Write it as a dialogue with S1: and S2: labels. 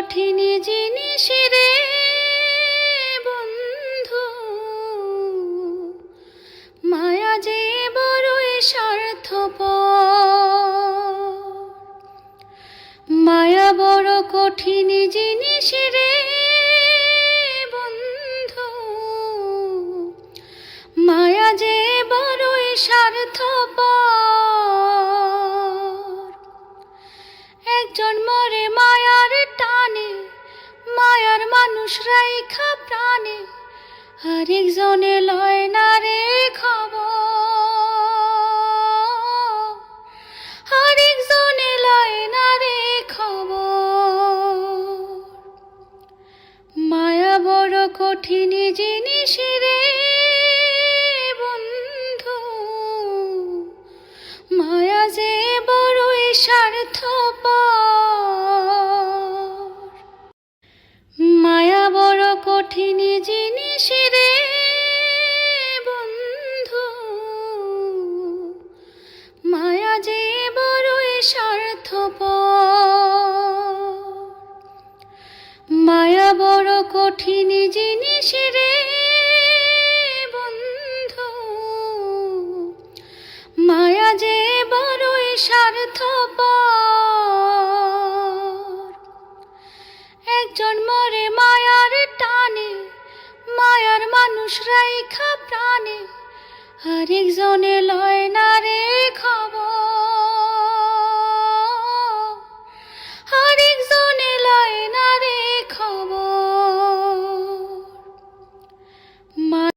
S1: কঠিন জিনিস রে বন্ধু, মায়া যে বড়ই স্বার্থপর। মায়া বড় কঠিন জিনিস রে বন্ধু, মায়া যে বড়ই স্বার্থপর। একজন মরে মায়ার টানে, মায়ার মানুষ রাইখা প্রাণে, আরেকজনে লয় না রে খবর, আরেকজনে লয় না রে খবর। মায়া বড় কঠিন জিনিস রে বন্ধু, মায়া যে বড়ই স্বার্থপর। মায়া বড় কঠিন জিনিস রে বন্ধু, মায়া যে বড়ই স্বার্থপর। মায়া বড় কঠিন জিনিস রে বন্ধু, মায়া যে বড়ই স্বার্থপর। একজন মরে মায়ার টানে, মায়ার মানুষ রাইখা প্রাণে,